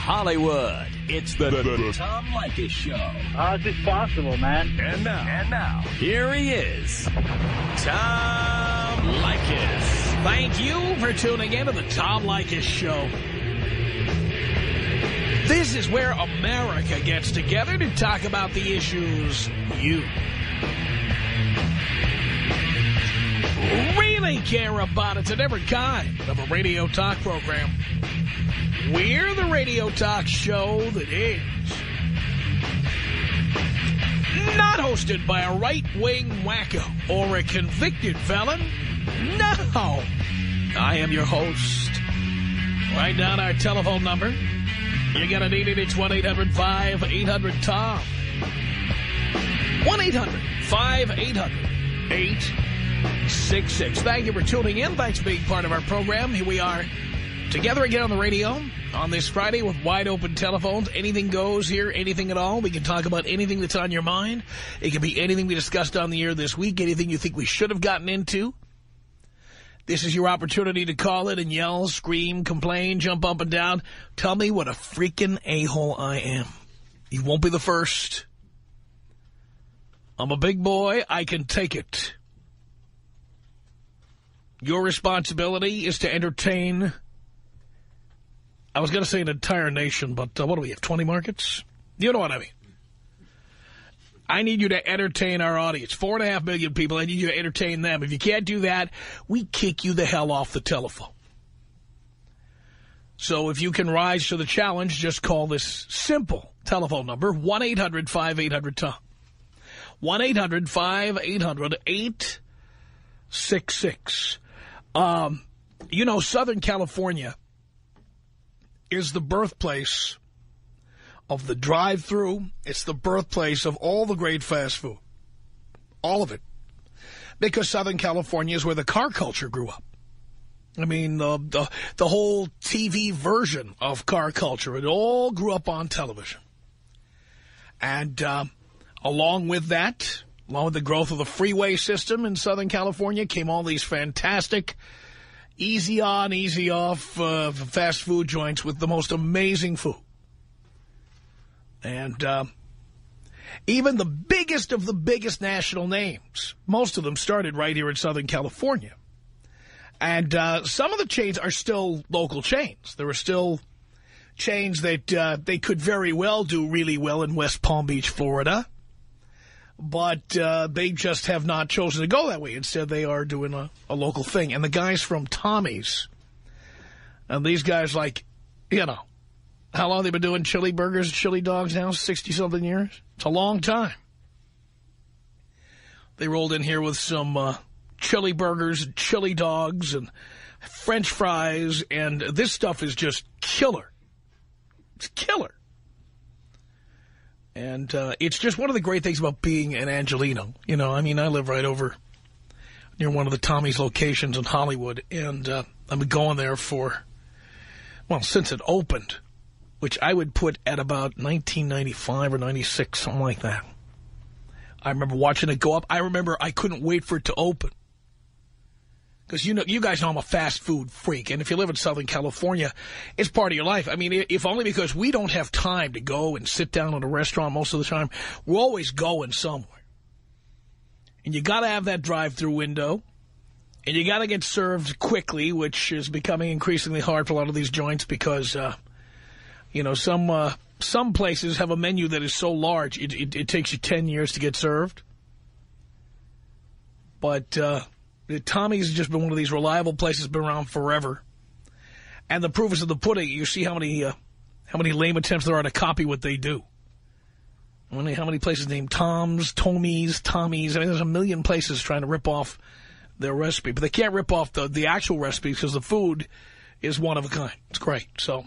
Hollywood. It's the Tom Leykis Show. How is this possible, man? And now, here he is, Tom Leykis. Thank you for tuning in to the Tom Leykis Show. This is where America gets together to talk about the issues you really care about. It's a different kind of a radio talk program. We're the radio talk show that is not hosted by a right-wing wacko or a convicted felon. No. I am your host. Write down our telephone number. You're going to need it. It's 1-800-5800-TOM. 1-800-5800-866. Thank you for tuning in. Thanks for being part of our program. Here we are together again on the radio on this Friday with wide open telephones. Anything goes here, anything at all. We can talk about anything that's on your mind. It can be anything we discussed on the air this week, anything you think we should have gotten into. This is your opportunity to call it and yell, scream, complain, jump up and down. Tell me what a freaking a-hole I am. You won't be the first. I'm a big boy. I can take it. Your responsibility is to entertain. I was going to say an entire nation, but what do we have, 20 markets? You know what I mean. I need you to entertain our audience. 4.5 million people, I need you to entertain them. If you can't do that, we kick you the hell off the telephone. So if you can rise to the challenge, just call this simple telephone number, 1-800-5800-TOM. 1-800-5800-866. You know, Southern California is the birthplace of the drive-thru. It's the birthplace of all the great fast food. All of it. Because Southern California is where the car culture grew up. I mean, the whole TV version of car culture, it all grew up on television. And along with that, along with the growth of the freeway system in Southern California, came all these fantastic easy on, easy off fast food joints with the most amazing food. And even the biggest of the biggest national names, most of them started right here in Southern California. And some of the chains are still local chains. There are still chains that they could very well do really well in West Palm Beach, Florida. But they just have not chosen to go that way. Instead, they are doing a local thing. And the guys from Tommy's, and these guys like, you know, how long have they been doing chili burgers and chili dogs now? 60-something years? It's a long time. They rolled in here with some chili burgers and chili dogs and French fries, and this stuff is just killer. It's killer. And it's just one of the great things about being an Angelino. You know, I mean, I live right over near one of the Tommy's locations in Hollywood, and I've been going there for, well, since it opened, which I would put at about 1995 or 96, something like that. I remember watching it go up. I remember I couldn't wait for it to open. Because you guys know I'm a fast food freak, and if you live in Southern California, it's part of your life. I mean, if only because we don't have time to go and sit down at a restaurant most of the time. We're always going somewhere. And you got to have that drive-through window, and you got to get served quickly, which is becoming increasingly hard for a lot of these joints because, you know, some places have a menu that is so large, it takes you 10 years to get served. But Tommy's has just been one of these reliable places, been around forever. And the proof is in the pudding. You see how many lame attempts there are to copy what they do. How many places named Tom's, Tommy's. I mean, there's a million places trying to rip off their recipe. But they can't rip off the actual recipe because the food is one of a kind. It's great. So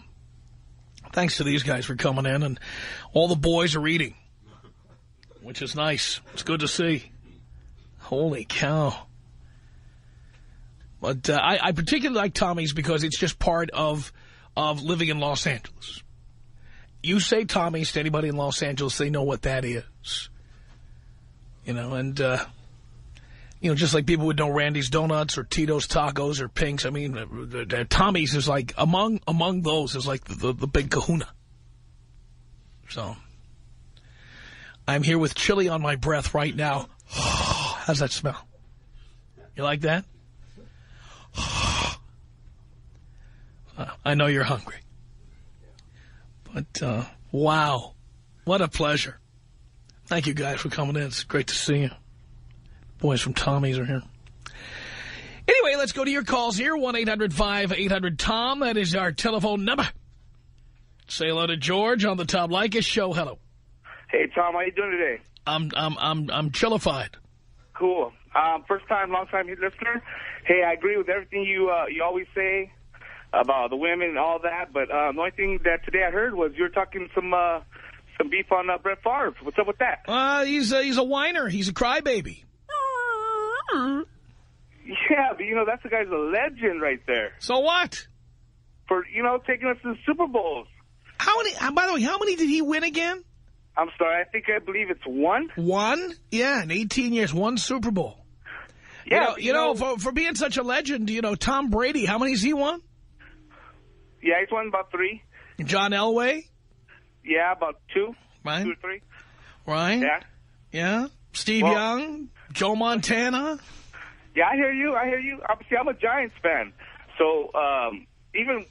thanks to these guys for coming in. And all the boys are eating, which is nice. It's good to see. Holy cow. But I particularly like Tommy's because it's just part of living in Los Angeles. You say Tommy's to anybody in Los Angeles, they know what that is. You know, and, you know, just like people would know Randy's Donuts or Tito's Tacos or Pink's. I mean, Tommy's is like, among those is like the big kahuna. So I'm here with chili on my breath right now. How's that smell? You like that? I know you're hungry. But, wow, what a pleasure. Thank you guys for coming in. It's great to see you. Boys from Tommy's are here. Anyway, let's go to your calls here. 1-800-5800-TOM. That is our telephone number. Say hello to George on the Tom Leykis show. Hello. Hey, Tom, how you doing today? I'm chillified. Cool. First time, long time listener. Hey, I agree with everything you always say about the women and all that. But the only thing that today I heard was you were talking some beef on Brett Favre. What's up with that? He's a whiner. He's a crybaby. Yeah, but that's the guy's a legend right there. So what? For taking us to the Super Bowls. How many? By the way, how many did he win again? I'm sorry. I believe it's one. One? Yeah, in 18 years, one Super Bowl. Yeah, for being such a legend, Tom Brady, how many has he won? Yeah, he's won about 3. John Elway? Yeah, about 2. Right. 2 or 3. Right. Yeah. Yeah. Steve Young? Joe Montana? Yeah, I hear you. Obviously, I'm a Giants fan. So, even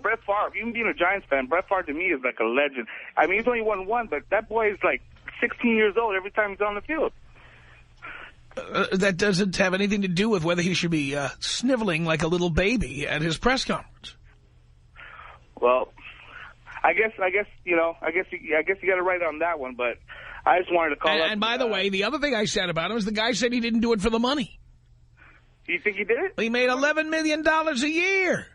Brett Favre, even being a Giants fan, Brett Favre to me is like a legend. I mean, he's only won 1, but that boy is like 16 years old every time he's on the field. That doesn't have anything to do with whether he should be sniveling like a little baby at his press conference. Well, I guess you got it right on that one, but I just wanted to call up. And by the way, the other thing I said about him is the guy said he didn't do it for the money. Do you think he did it? He made $11 million a year.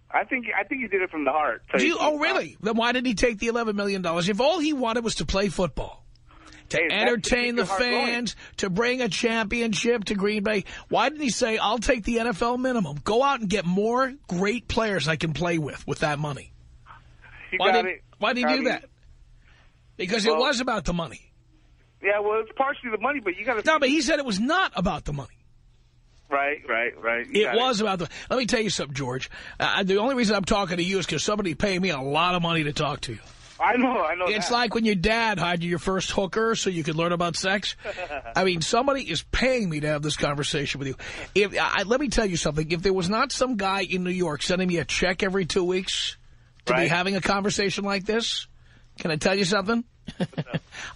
I think he did it from the heart. Oh, really? Then why did he take the $11 million? If all he wanted was to play football, to entertain the fans, to bring a championship to Green Bay, why didn't he say, I'll take the NFL minimum, go out and get more great players I can play with that money? Why did he do that? Because it was about the money. Yeah, well, it's partially the money, but you got to... No, but he said it was not about the money. Right. It was about the... Let me tell you something, George. The only reason I'm talking to you is because somebody paid me a lot of money to talk to you. I know It's like when your dad hired you your first hooker so you could learn about sex. I mean, somebody is paying me to have this conversation with you. Let me tell you something. If there was not some guy in New York sending me a check every 2 weeks to be having a conversation like this, can I tell you something?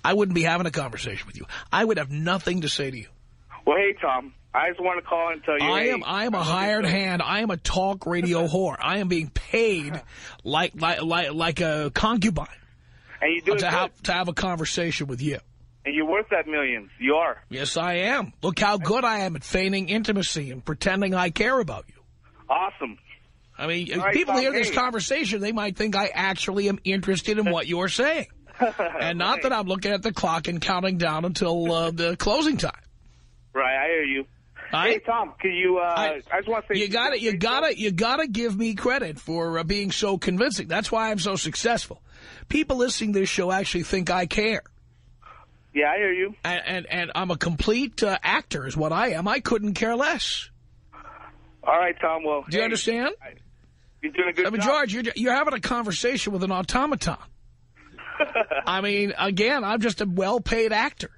I wouldn't be having a conversation with you. I would have nothing to say to you. Well, hey, Tom, I just want to call and tell you. I am a hired hand. I am a talk radio whore. I am being paid like a concubine. And you do to have a conversation with you. And you're worth that millions. You are. Yes, I am. Look how good I am at feigning intimacy and pretending I care about you. Awesome. I mean, people hear this conversation, they might think I actually am interested in what you're saying. And not that I'm looking at the clock and counting down until the closing time. Right, I hear you. Hey, Tom, can you, I just want to say... You gotta give me credit for being so convincing. That's why I'm so successful. People listening to this show actually think I care. Yeah, I hear you. And I'm a complete actor is what I am. I couldn't care less. All right, Tom, well... Do you understand? You're doing a good job. George, you're having a conversation with an automaton. I mean, again, I'm just a well-paid actor.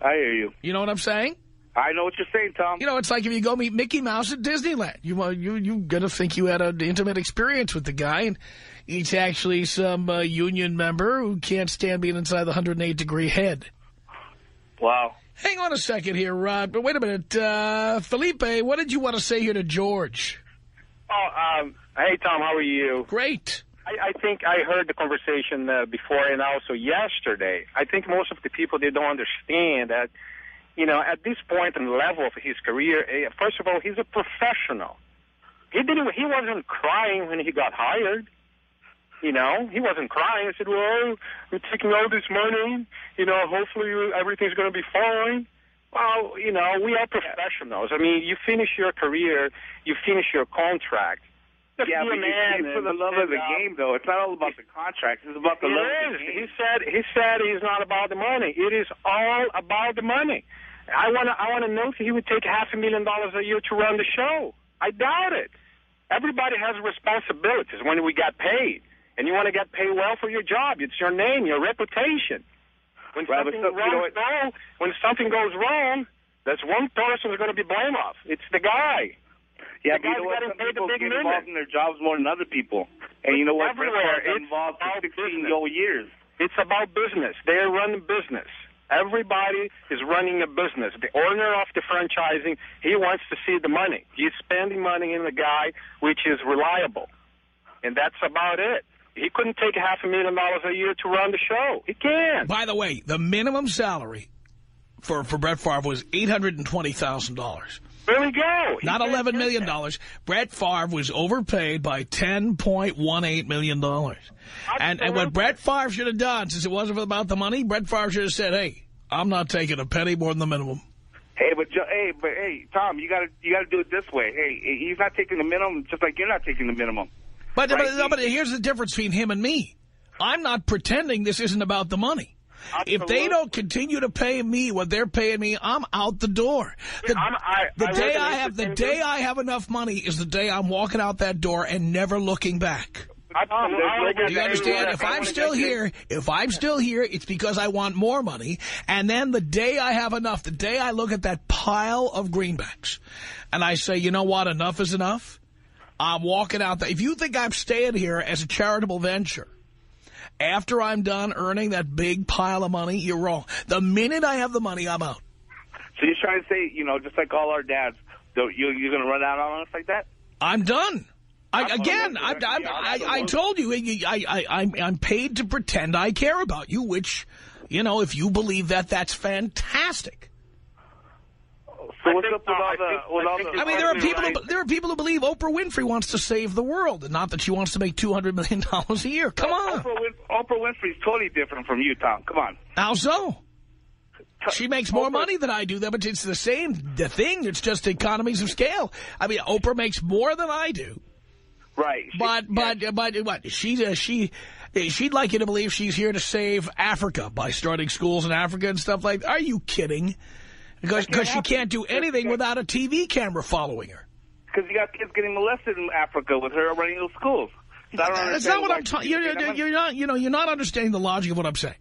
I hear you. You know what I'm saying? I know what you're saying, Tom. You know, it's like if you go meet Mickey Mouse at Disneyland. You're going to think you had an intimate experience with the guy, and he's actually some union member who can't stand being inside the 108-degree head. Wow. Hang on a second here, Rod. But wait a minute. Felipe, what did you want to say here to George? Oh, hey, Tom, how are you? Great. I think I heard the conversation before and also yesterday. I think most of the people, they don't understand that, you know, at this point in the level of his career, first of all, he's a professional. He wasn't crying when he got hired. You know, he wasn't crying. He said, well, we're taking all this money. You know, hopefully everything's going to be fine. Well, you know, we are professionals. I mean, you finish your career, you finish your contract. Yeah, but it's for the love of the game, though. It's not all about the contract. It's about the love of the game. He said it's not about the money. It is all about the money. I want to know if he would take $500,000 a year to run the show. I doubt it. Everybody has responsibilities when we got paid. And you want to get paid well for your job. It's your name, your reputation. When something goes wrong, there's one person who's going to be blamed off. It's the guy. Yeah, the guy's getting paid the big get million. involved in their jobs more than other people. And you know what? Everywhere. It's involved for 16 years. It's about business. They're running business. Everybody is running a business. The owner of the franchising, he wants to see the money. He's spending money in the guy which is reliable. And that's about it. He couldn't take $500,000 a year to run the show. He can't. By the way, the minimum salary for Brett Favre was $820,000. There we go. Not $11 million. Brett Favre was overpaid by $10.18 million. And what Brett Favre should have done, since it wasn't about the money, Brett Favre should have said, hey, I'm not taking a penny more than the minimum. Hey, Tom, you gotta do it this way. Hey, he's not taking the minimum, just like you're not taking the minimum. But here's the difference between him and me. I'm not pretending this isn't about the money. Absolutely. If they don't continue to pay me what they're paying me, I'm out the door. The day I have enough money is the day I'm walking out that door and never looking back. Do you understand? If I'm still here, it's because I want more money. And then the day I have enough, the day I look at that pile of greenbacks and I say, you know what, enough is enough, I'm walking out there. If you think I'm staying here as a charitable venture, after I'm done earning that big pile of money, you're wrong. The minute I have the money, I'm out. So you're trying to say, you know, just like all our dads, you're going to run out on us like that? I'm done. I told you, I'm paid to pretend I care about you, which, you know, if you believe that, that's fantastic. So what's up with all the... I mean, there are people who believe Oprah Winfrey wants to save the world, and not that she wants to make $200 million a year. Come on. Oprah Winfrey's totally different from you, Tom. Come on. How so? She makes more money than I do, but it's the thing. It's just economies of scale. I mean, Oprah makes more than I do. Right. But what? She'd like you to believe she's here to save Africa by starting schools in Africa and stuff like that. Are you kidding? Because she can't do anything without a TV camera following her. Because you got kids getting molested in Africa with her running those schools. So that's not what I'm talking. You're not understanding the logic of what I'm saying.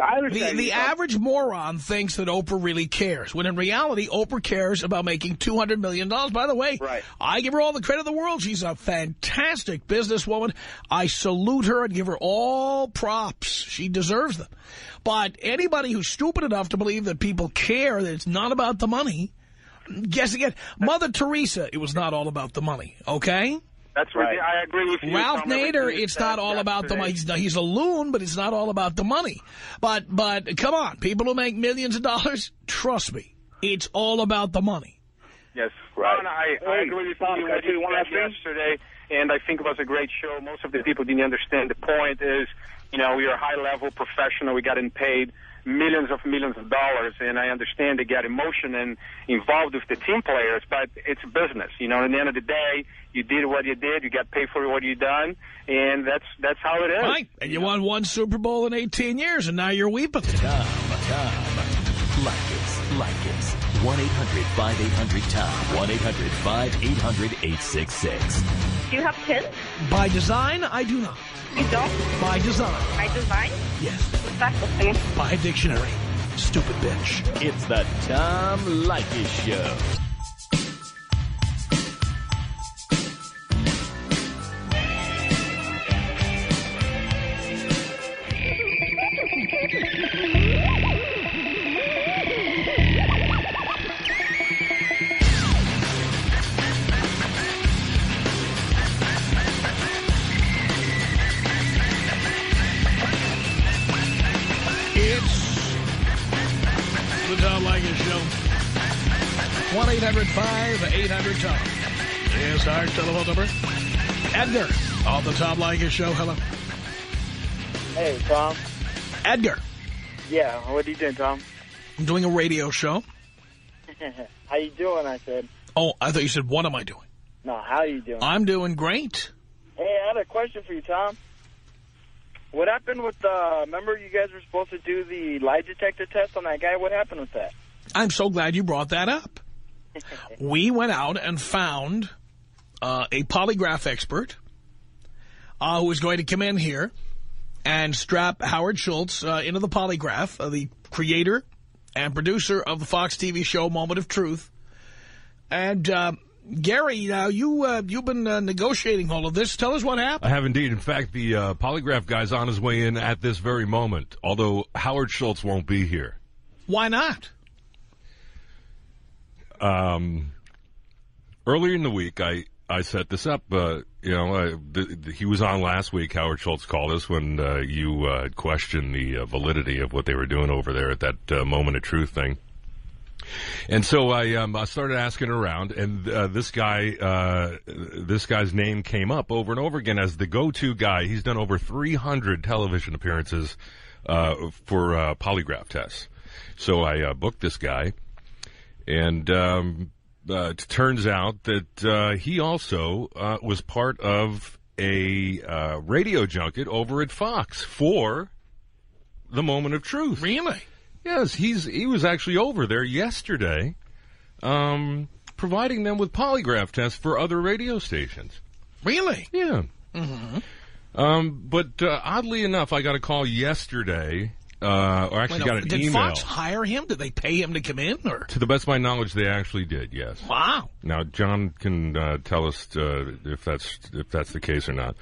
I understand. The average moron thinks that Oprah really cares, when in reality, Oprah cares about making $200 million. By the way, right. I give her all the credit in the world. She's a fantastic businesswoman. I salute her and give her all props. She deserves them. But anybody who's stupid enough to believe that people care, that it's not about the money, guess again. Mother Teresa, it was not all about the money, okay? That's right. I agree with you. Ralph Nader, it's not all about the money. He's a loon, but it's not all about the money. But come on, people who make millions of dollars, trust me, it's all about the money. Yes, right. Ron, I agree with you. What you said yesterday, and I think it was a great show. Most of the people didn't understand. The point is, you know, we are a high-level professional. We gotten paid millions of dollars, and I understand they get emotion and involved with the team players, but it's business. You know, at the end of the day, you did what you did, you got paid for what you done, and that's how it is. Right, and you won one Super Bowl in 18 years, and now you're weeping. Tom. Leykis. 1-800-5800-TOM. 1-800-5800-866. Do you have kids? By design, I do not. You don't? By design. By design? Yes. What's that supposed to mean? By dictionary. Stupid bitch. It's the Tom Leykis Show. The Tom Leykis Show. 1-800-5800-TOM is our telephone number. Edgar on the Tom Leykis Show. Hello. Hey, Tom. Edgar. Yeah, what are you doing, Tom? I'm doing a radio show. How you doing, I said. Oh, I thought you said, what am I doing? No, how you doing? I'm doing great. Hey, I had a question for you, Tom. What happened with remember you guys were supposed to do the lie detector test on that guy? What happened with that? I'm so glad you brought that up. We went out and found a polygraph expert who is going to come in here and strap Howard Schultz into the polygraph, the creator and producer of the Fox TV show Moment of Truth. And Gary, now you've been negotiating all of this. Tell us what happened. I have indeed. In fact, the polygraph guy's on his way in at this very moment, although Howard Schultz won't be here. Why not? Earlier in the week, I set this up. He was on last week. Howard Schultz called us when you questioned the validity of what they were doing over there at that Moment of Truth thing. And so I started asking around, and this guy's name came up over and over again as the go-to guy. He's done over 300 television appearances for polygraph tests. So I booked this guy, and it turns out that he also was part of a radio junket over at Fox for the Moment of Truth. Really? Yes, he was actually over there yesterday, providing them with polygraph tests for other radio stations. Really? Yeah. Mm-hmm. But oddly enough, I got a call yesterday, or actually got an email. Did Fox hire him? Did they pay him to come in? Or? To the best of my knowledge, they actually did, yes. Wow. Now, John can tell us if that's the case or not.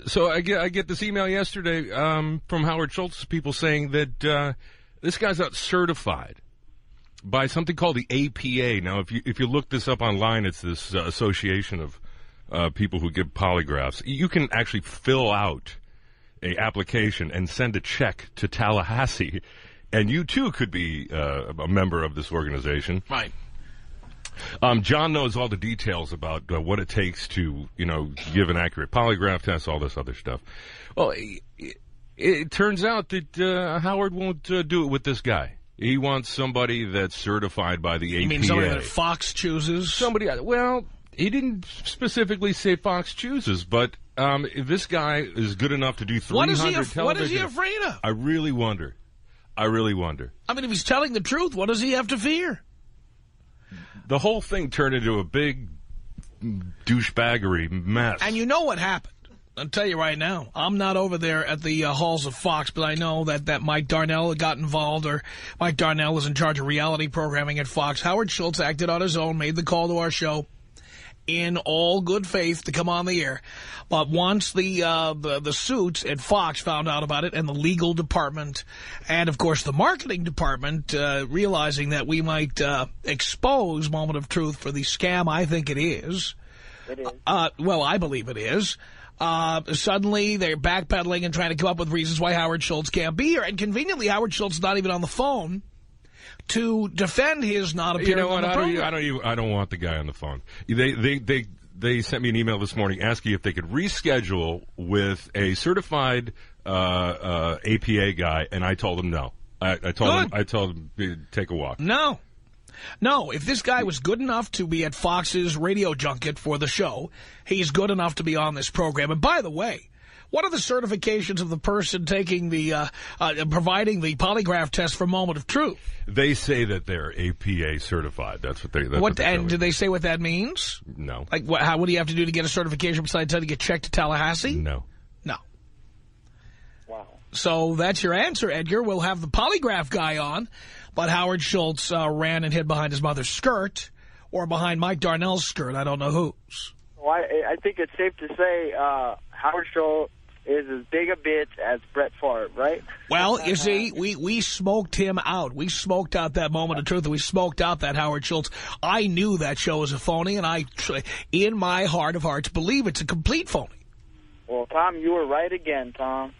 So I get this email yesterday from Howard Schultz, people saying that this guy's not certified by something called the APA. Now, if you look this up online, it's this association of people who give polygraphs. You can actually fill out a application and send a check to Tallahassee, and you too could be a member of this organization. Right. John knows all the details about what it takes to, give an accurate polygraph test, all this other stuff. Well, it turns out that Howard won't do it with this guy. He wants somebody that's certified by the APA. You mean somebody that Fox chooses? Well, he didn't specifically say Fox chooses, but if this guy is good enough to do 300 television... What is he afraid of? I really wonder. I mean, if he's telling the truth, what does he have to fear? The whole thing turned into a big douchebaggery mess. And you know what happened. I'll tell you right now, I'm not over there at the halls of Fox, but I know that Mike Darnell got involved, or Mike Darnell was in charge of reality programming at Fox. Howard Schultz acted on his own, made the call to our show in all good faith to come on the air. But once the suits at Fox found out about it, and the legal department, and, of course, the marketing department, realizing that we might expose Moment of Truth for the scam I think it is. It is. Well, I believe it is. Suddenly they're backpedaling and trying to come up with reasons why Howard Schultz can't be here. And convieniently, Howard Schultz is not even on the phone to defend his not appearing on the program. I don't want the guy on the phone. They sent me an email this morning asking if they could reschedule with a certified APA guy, and I told them no. I told them take a walk. No, if this guy was good enough to be at Fox's radio junket for the show, he's good enough to be on this program. And by the way, what are the certifications of the person taking the providing the polygraph test for Moment of Truth? They say that they're APA certified. That's what they. And do they say what that means? No. Like, what do you have to do to get a certification besides having to get checked to Tallahassee? No. Wow. So that's your answer, Edgar. We'll have the polygraph guy on, but Howard Schultz ran and hid behind his mother's skirt, or behind Mike Darnell's skirt. I don't know whose. Well, I think it's safe to say Howard Schultz is as big a bitch as Brett Favre, right? Well, you see, we smoked him out. We smoked out that Moment of Truth, and we smoked out that Howard Schultz. I knew that show was a phony, and I, in my heart of hearts, believe it's a complete phony. Well, Tom, you were right again, Tom.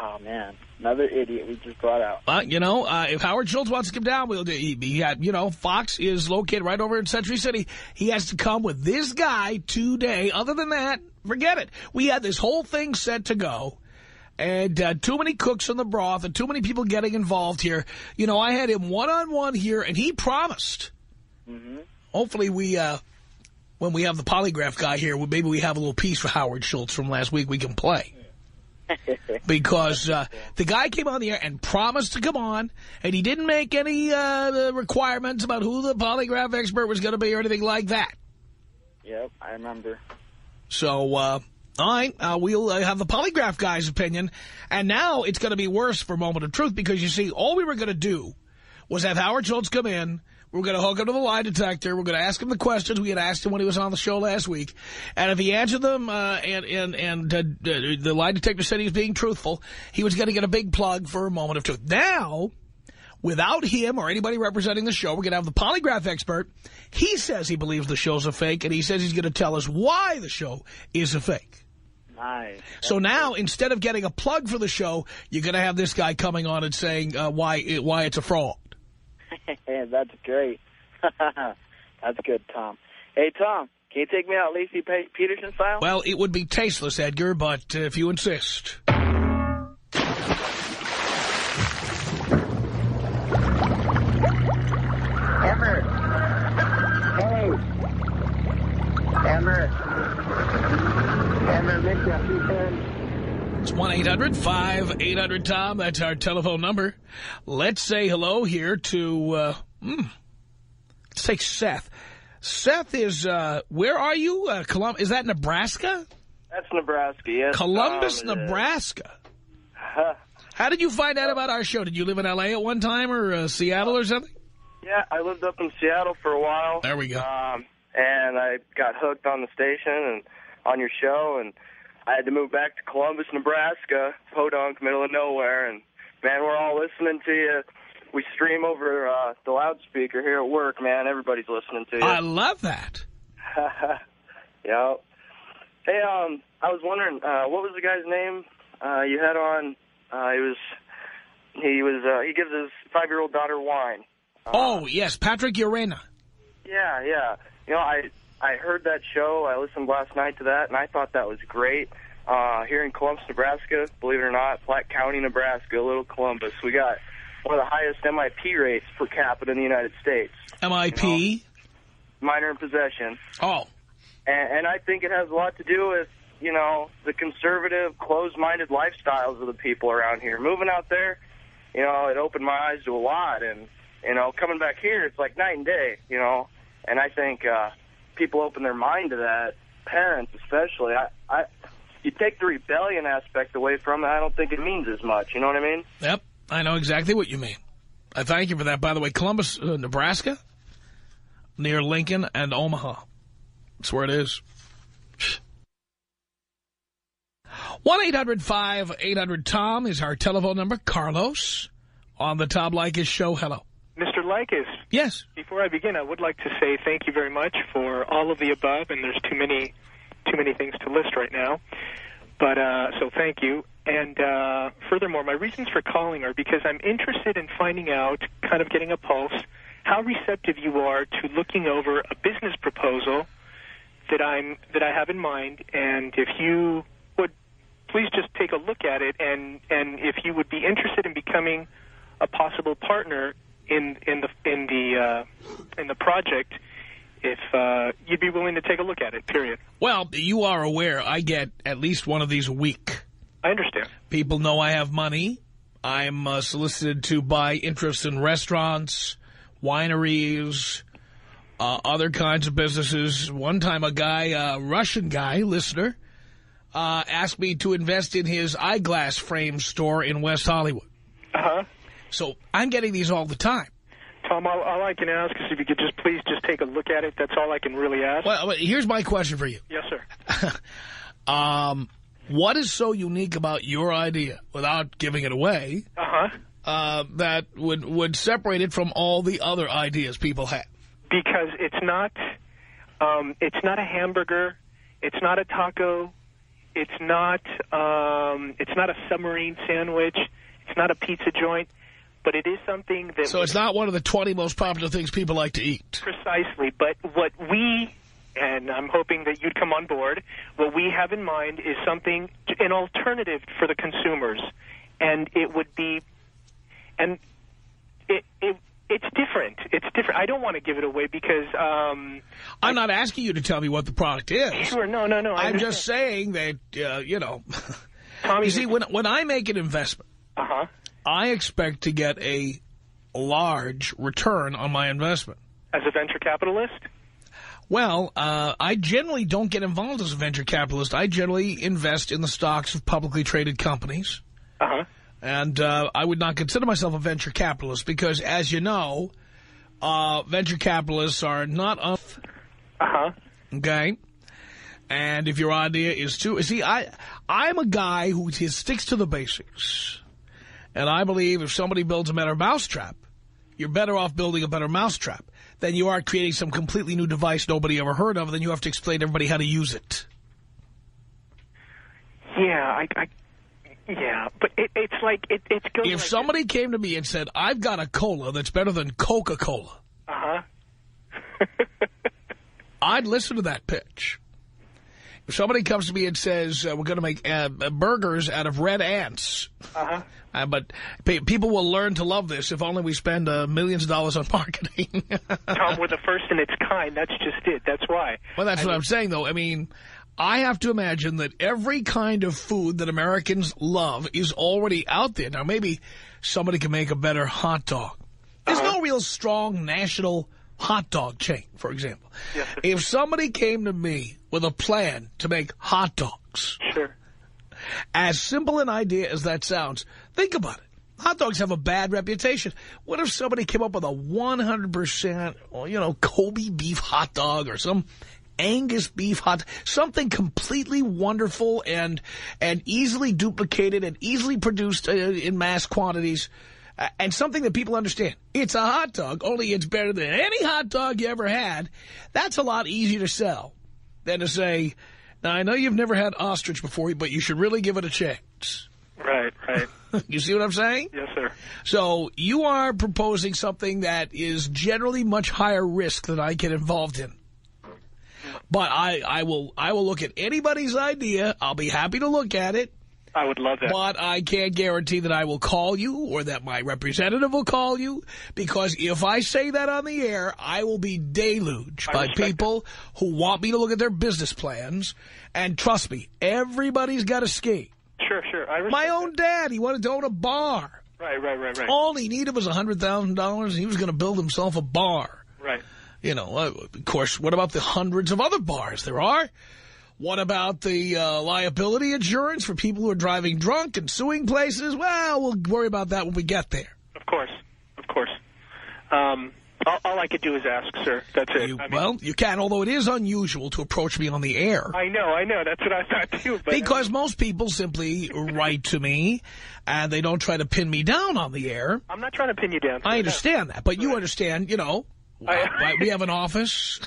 Oh, man. Another idiot we just brought out. If Howard Schultz wants to come down, we'll do. Fox is located right over in Century City. He has to come with this guy today. Other than that, forget it. We had this whole thing set to go, and too many cooks in the broth and too many people getting involved here. I had him one-on-one here, and he promised. Mm-hmm. Hopefully when we have the polygraph guy here, maybe we have a little piece for Howard Schultz from last week we can play. Because the guy came on the air and promised to come on, and he didn't make any requirements about who the polygraph expert was going to be or anything like that. Yep, I remember. So All right, we'll have the polygraph guy's opinion. And now it's going to be worse for Moment of Truth because, you see, all we were going to do was have Howard Schultz come in. We're going to hook him to the lie detector. We're going to ask him the questions we had asked him when he was on the show last week. And if he answered them and the lie detector said he was being truthful, he was going to get a big plug for a Moment of Truth. Now, without him or anybody representing the show, we're going to have the polygraph expert. He says he believes the show's a fake, and he says he's going to tell us why the show is a fake. Nice. So now, instead of getting a plug for the show, you're going to have this guy coming on and saying why it's a fraud. That's great. That's good, Tom. Hey, Tom, can you take me out Lacey Peterson style? Well, it would be tasteless, Edgar, but if you insist. Emmer. Hey. Emmer. Emmer, miss you. It's 1-800-5800-TOM. That's our telephone number. Let's say hello here to, let's take Seth. Seth is, where are you? Is that Nebraska? That's Nebraska, yes. Columbus, Nebraska. How did you find out about our show? Did you live in L.A. at one time or Seattle or something? Yeah, I lived up in Seattle for a while. There we go. And I got hooked on the station and on your show, and I had to move back to Columbus, Nebraska, podunk, middle of nowhere, and, man, we're all listening to you. We stream over the loudspeaker here at work, man. Everybody's listening to you. I love that. Yeah. Hey, I was wondering, what was the guy's name you had on? He gives his 5-year-old daughter wine. Oh, yes, Patrick Urena. Yeah. You know, I heard that show. I listened last night to that, and I thought that was great. Here in Columbus, Nebraska, believe it or not, Platte County, Nebraska, little Columbus, we got one of the highest MIP rates per capita in the United States. MIP? You know, minor in possession. Oh. And I think it has a lot to do with, you know, the conservative, closed-minded lifestyles of the people around here. Moving out there, you know, it opened my eyes to a lot. And, you know, coming back here, it's like night and day, you know. And I think people open their mind to that, parents especially. You take the rebellion aspect away from it, I don't think it means as much. You know what I mean? Yep, I know exactly what you mean. I thank you for that. By the way, Columbus, Nebraska, near Lincoln and Omaha. That's where it is. 1-800-5800-TOM is our telephone number. Carlos on the Tom Leykis show. Hello. Mr. Leykis. Yes. Before I begin, I would like to say thank you very much for all of the above, and there's too many things to list right now. But so thank you. And furthermore, my reasons for calling are because I'm interested in finding out, kind of getting a pulse, how receptive you are to looking over a business proposal that I have in mind, and if you would please just take a look at it, and if you would be interested in becoming a possible partner in the project, if you'd be willing to take a look at it, period. Well, you are aware I get at least one of these a week. I understand. People know I have money. I'm solicited to buy interests in restaurants, wineries, other kinds of businesses. One time a guy, a Russian guy, listener, asked me to invest in his eyeglass frame store in West Hollywood. Uh-huh. So I'm getting these all the time. Tom, all I can ask is if you could just please just take a look at it. That's all I can really ask. Well, here's my question for you. Yes, sir. What is so unique about your idea, without giving it away, that would separate it from all the other ideas people have? Because it's not a hamburger, it's not a taco, it's not a submarine sandwich, it's not a pizza joint, but it is something that... So it's not one of the 20 most popular things people like to eat. Precisely, but what we, and I'm hoping that you'd come on board, what we have in mind is something, an alternative for the consumers, and it would be, and it's different. It's different. I don't want to give it away because... I'm not asking you to tell me what the product is. Sure, no. I'm just saying that, you know... Tommy, you see, when I make an investment, I expect to get a large return on my investment. As a venture capitalist? Well, I generally don't get involved as a venture capitalist. I generally invest in the stocks of publicly traded companies. Uh-huh. And I would not consider myself a venture capitalist because, as you know, venture capitalists are not Uh-huh. Okay? And if your idea is to... See, I'm a guy who sticks to the basics. And I believe if somebody builds a better mousetrap, you're better off building a better mousetrap than you are creating some completely new device nobody ever heard of, and then you have to explain to everybody how to use it. Yeah, yeah, but it's like, it's going If somebody came to me and said, I've got a cola that's better than Coca-Cola, Uh-huh. I'd listen to that pitch. If somebody comes to me and says, we're going to make burgers out of red ants, Uh-huh. But people will learn to love this if only we spend millions of dollars on marketing. Tom, we're the first in its kind. That's just it. That's why. Well, that's what I'm saying, though. I mean, I have to imagine that every kind of food that Americans love is already out there. Now, maybe somebody can make a better hot dog. There's no real strong national hot dog chain, for example. Yes, sir. If somebody came to me with a plan to make hot dogs, Sure. as simple an idea as that sounds, think about it. Hot dogs have a bad reputation. What if somebody came up with a 100%, Kobe beef hot dog or some Angus beef hot, something completely wonderful and easily duplicated and easily produced in mass quantities, and something that people understand. It's a hot dog, only it's better than any hot dog you ever had. That's a lot easier to sell than to say, now, I know you've never had ostrich before, but you should really give it a chance. Right. You see what I'm saying? Yes, sir. So you are proposing something that is generally much higher risk than I get involved in. But I will look at anybody's idea. I'll be happy to look at it. I would love that. But I can't guarantee that I will call you or that my representative will call you, because if I say that on the air, I will be deluged by people who want me to look at their business plans. And trust me, everybody's got a scheme. Sure. My own dad, he wanted to own a bar. Right. All he needed was $100,000, and he was going to build himself a bar. Right. Of course, what about the hundreds of other bars there are? What about the liability insurance for people who are driving drunk and suing places? Well, we'll worry about that when we get there. Of course. All I could do is ask, sir. That's it. Well, you can, although it is unusual to approach me on the air. I know. That's what I thought, too. But because most people simply write to me, and they don't try to pin me down on the air. I'm not trying to pin you down. I understand that, but you understand, we have an office,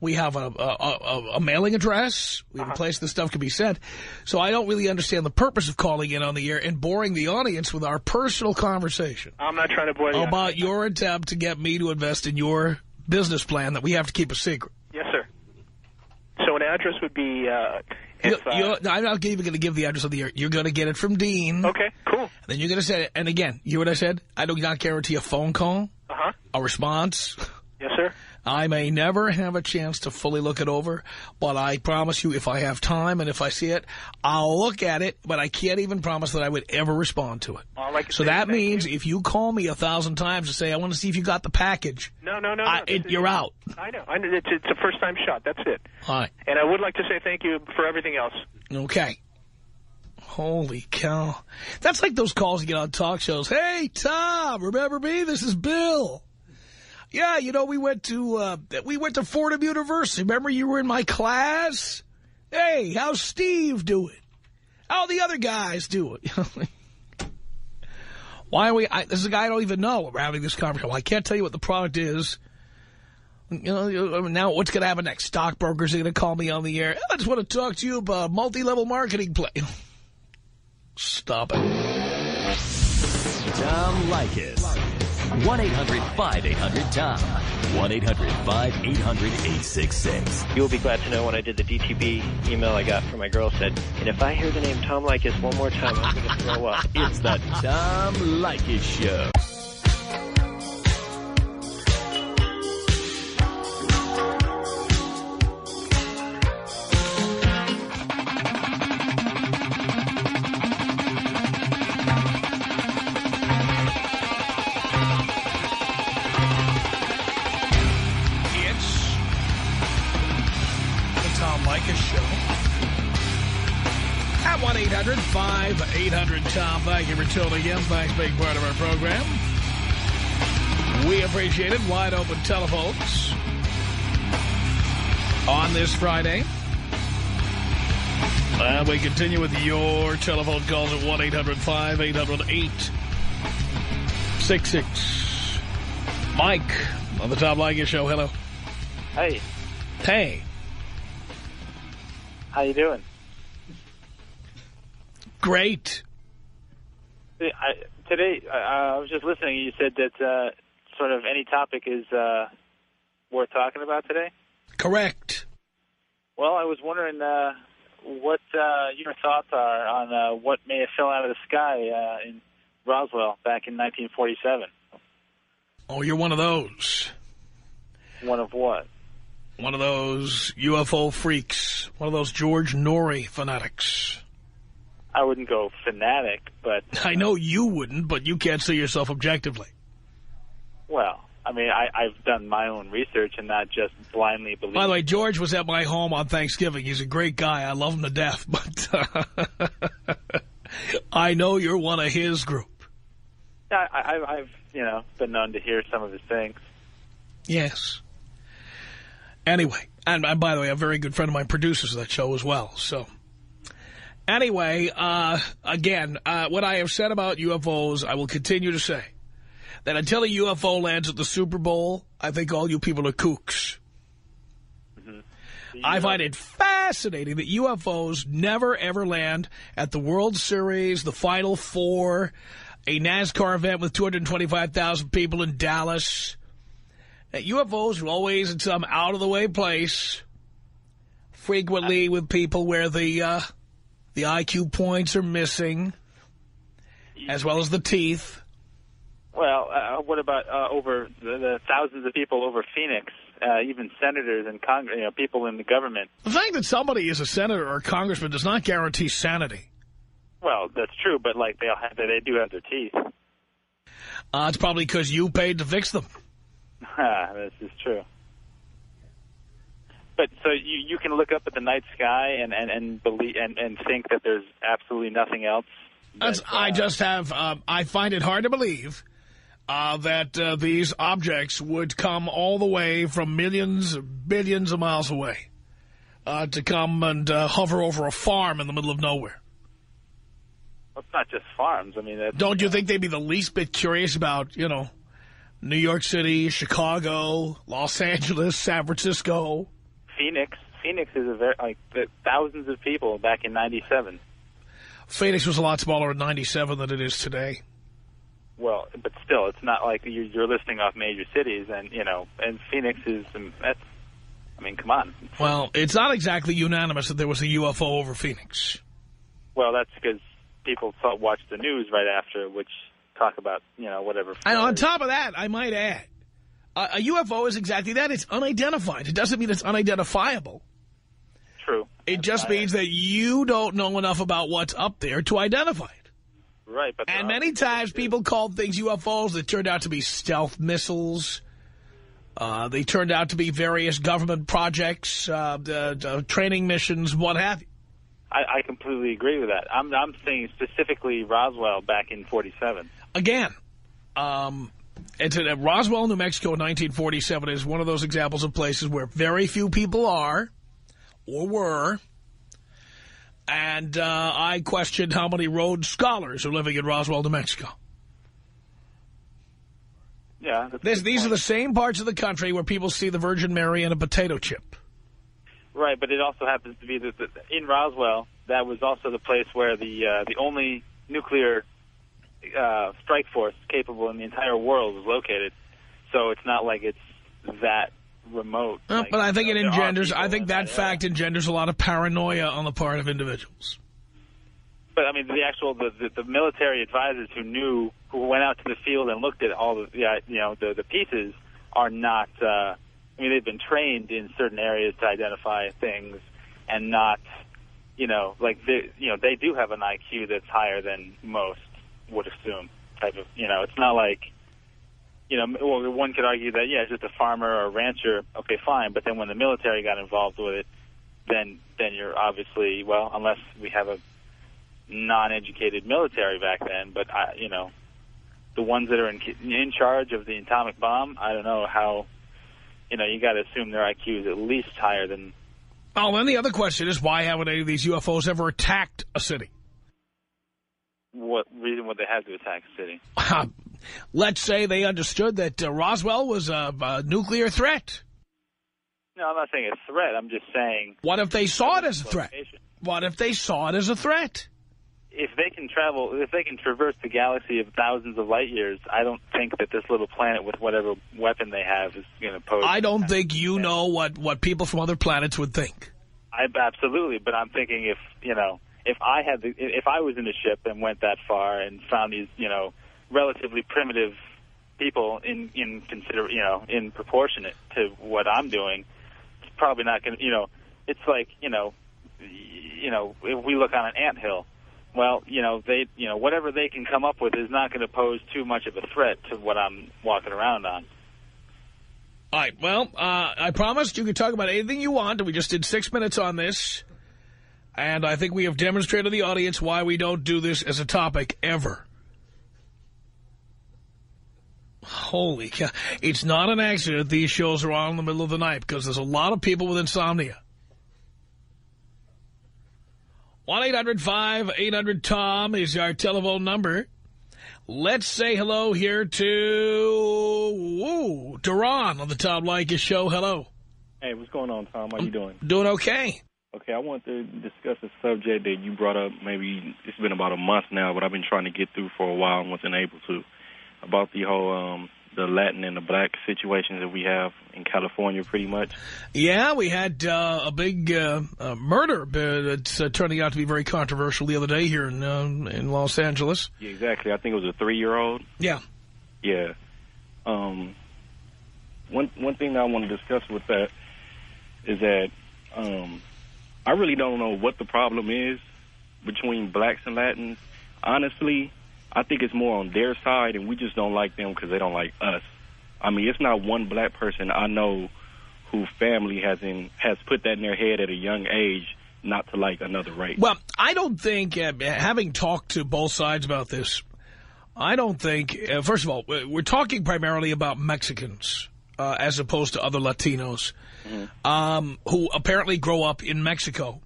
we have a mailing address, we have a place this stuff can be sent. So I don't really understand the purpose of calling in on the air and boring the audience with our personal conversation. I'm not trying to bore you. About your attempt to get me to invest in your business plan that we have to keep a secret. Yes, sir. So an address would be... I'm not even going to give the address of the air. You're going to get it from Dean. Okay, cool. And then you're going to say it. And again, you hear what I said? I do not guarantee a phone call, a response. Yes, sir. I may never have a chance to fully look it over, but I promise you if I have time and if I see it, I'll look at it, but I can't even promise that I would ever respond to it. So that means if you call me 1,000 times to say, I want to see if you got the package. No. You're out. I know. It's a first-time shot. That's it. All right. And I would like to say thank you for everything else. Okay. Holy cow. That's like those calls you get on talk shows. Hey, Tom, remember me? This is Bill. Yeah, we went to Fordham University. Remember you were in my class? Hey, how's Steve doing? How the other guys doing? Why are we... this is a guy I don't even know. We're having this conversation. Well, I can't tell you what the product is. Now what's going to happen next? Stockbrokers are going to call me on the air. I just want to talk to you about multi-level marketing play. Stop it. Tom Leykis. 1-800-5800-TOM. 1-800-5800-866. You'll be glad to know when I did the DTB email I got from my girl said, and if I hear the name Tom Leykis one more time, I'm going to throw up. It's the Tom Leykis Show. 1-800-5800-TOM. Thank you for tuning in. Thanks for being part of our program. We appreciate it. Wide open telephones on this Friday. And we continue with your telephone calls at 1-800-5800-866. Mike on the Tom Leykis Show. Hello. Hey. Hey. How you doing? Great. Today, I was just listening. You said that sort of any topic is worth talking about today? Correct. Well, I was wondering what your thoughts are on what may have fell out of the sky in Roswell back in 1947. Oh, you're one of those. One of what? One of those UFO freaks. One of those George Norrie fanatics. I wouldn't go fanatic, but... I know you wouldn't, but you can't see yourself objectively. Well, I mean, I've done my own research and not just blindly believe. By the way, George was at my home on Thanksgiving. He's a great guy. I love him to death, but I know you're one of his group. Yeah, I've been known to hear some of his things. Yes. Anyway, and by the way, a very good friend of mine produces that show as well, so... Anyway, again, what I have said about UFOs, I will continue to say that until a UFO lands at the Super Bowl, I think all you people are kooks. Mm-hmm. I find it fascinating that UFOs never, ever land at the World Series, the Final Four, a NASCAR event with 225,000 people in Dallas. UFOs are always in some out-of-the-way place, frequently with people where the IQ points are missing, as well as the teeth. Well, what about over the thousands of people over Phoenix, even senators and people in the government? The fact that somebody is a senator or a congressman does not guarantee sanity. Well, that's true, but like they do have their teeth. It's probably because you paid to fix them. This is true. But so you can look up at the night sky and believe and think that there's absolutely nothing else. I just have. I find it hard to believe that these objects would come all the way from millions, billions of miles away to come and hover over a farm in the middle of nowhere. Well, it's not just farms. I mean, don't you think they'd be the least bit curious about, New York City, Chicago, Los Angeles, San Francisco? Phoenix is thousands of people back in '97. Phoenix was a lot smaller in '97 than it is today. Well, but still, it's not like you're listing off major cities, and Phoenix is. That's. I mean, come on. Well, it's not exactly unanimous that there was a UFO over Phoenix. Well, that's because people watched the news right after, which talk about whatever. And on top of that, I might add. A UFO is exactly that. It's unidentified. It doesn't mean it's unidentifiable. True. It just means that you don't know enough about what's up there to identify it. Right. But and many times people called things UFOs that turned out to be stealth missiles. They turned out to be various government projects, training missions, what have you. I completely agree with that. I'm saying specifically Roswell back in '47. Again, it's at Roswell, New Mexico in 1947 is one of those examples of places where very few people are or were. And I questioned how many Rhodes Scholars are living in Roswell, New Mexico. Yeah. These are the same parts of the country where people see the Virgin Mary and a potato chip. Right, but it also happens to be that in Roswell, that was also the place where the only nuclear strike force capable in the entire world was located. So it's not like it's that remote. But I think it engenders. I think that fact engenders a lot of paranoia on the part of individuals. But I mean, the military advisors who went out to the field and looked at all the pieces are not. I mean, they've been trained in certain areas to identify things, and not, they do have an IQ that's higher than most would assume. Type of, it's not like, well, one could argue that it's just a farmer or a rancher. Okay, fine, but then when the military got involved with it, then you're obviously unless we have non-educated military back then, but the ones that are in charge of the atomic bomb, I don't know how. You got to assume their IQ is at least higher than. Oh, then the other question is, why haven't any of these UFOs ever attacked a city? What reason would they have to attack a city? Let's say they understood that Roswell was a nuclear threat. No, I'm not saying a threat. I'm just saying... What if they saw it as a threat? What if they saw it as a threat? If they can traverse the galaxy of thousands of light years, I don't think that this little planet with whatever weapon they have is going to pose... I don't think you know what people from other planets would think. Absolutely, but I'm thinking if I was in a ship and went that far and found these, relatively primitive people in proportionate to what I'm doing, it's probably not going to, it's like, if we look on an anthill, well, whatever they can come up with is not going to pose too much of a threat to what I'm walking around on. All right, well, I promised you could talk about anything you want. We just did 6 minutes on this. And I think we have demonstrated to the audience why we don't do this as a topic ever. Holy cow. It's not an accident these shows are on in the middle of the night, because there's a lot of people with insomnia. 1-800-5800-TOM is our telephone number. Let's say hello here to Duran on the Tom Leykis show. Hello. Hey, what's going on, Tom? How you doing? Doing okay. Okay, I want to discuss a subject that you brought up. Maybe it's been about a month now, but I've been trying to get through for a while and wasn't able to. About the whole the Latin and the black situations that we have in California, pretty much. Yeah, we had a big murder that's turning out to be very controversial the other day here in Los Angeles. Yeah, exactly. I think it was a 3-year-old. Yeah. Yeah. One thing that I want to discuss with that is that I really don't know what the problem is between blacks and Latins. Honestly, I think it's more on their side, and we just don't like them because they don't like us. I mean, it's not one black person I know whose family has put that in their head at a young age not to like another race. Well, I don't think, having talked to both sides about this, I don't think, first of all, we're talking primarily about Mexicans as opposed to other Latinos who apparently grow up in Mexico.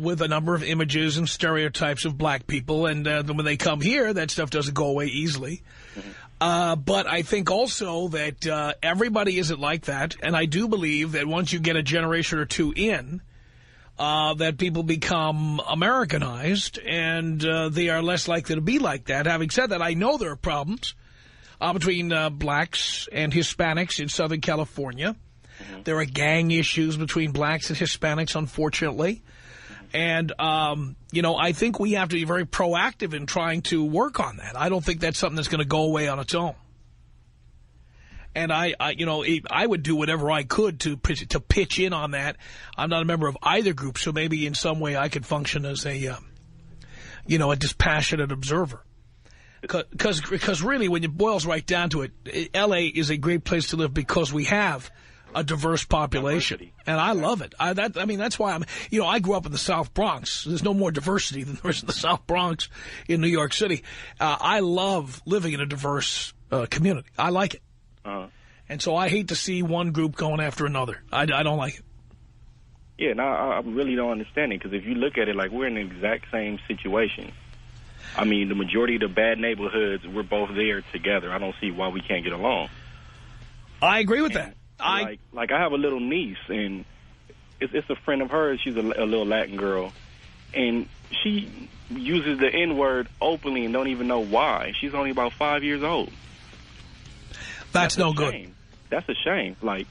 With a number of images and stereotypes of black people. And when they come here, that stuff doesn't go away easily. But I think also that everybody isn't like that. And I do believe that once you get a generation or two in, that people become Americanized and they are less likely to be like that. Having said that, I know there are problems between blacks and Hispanics in Southern California. There are gang issues between blacks and Hispanics, unfortunately. And, I think we have to be very proactive in trying to work on that. I don't think that's something that's going to go away on its own. And I would do whatever I could to pitch in on that. I'm not a member of either group, so maybe in some way I could function as a dispassionate observer. Because really, when it boils right down to it, L.A. is a great place to live because we have a diverse population. And I love it. That's why I grew up in the South Bronx. There's no more diversity than there is in the South Bronx in New York City. I love living in a diverse community. I like it. And so I hate to see one group going after another. I don't like it. Yeah, no, I really don't understand it, because if you look at it, like, we're in the exact same situation. I mean, the majority of the bad neighborhoods, we're both there together. I don't see why we can't get along. I agree with that. I have a little niece, and it's a friend of hers. She's a little Latin girl, and she uses the N-word openly and don't even know why. She's only about 5 years old. That's no good. That's a shame. Like,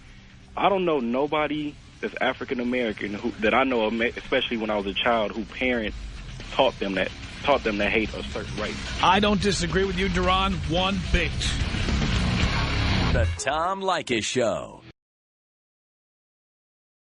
I don't know nobody that's African American that I know of, especially when I was a child, who parents taught them to hate a certain race. I don't disagree with you, Duran, one bit. The Tom Leykis Show.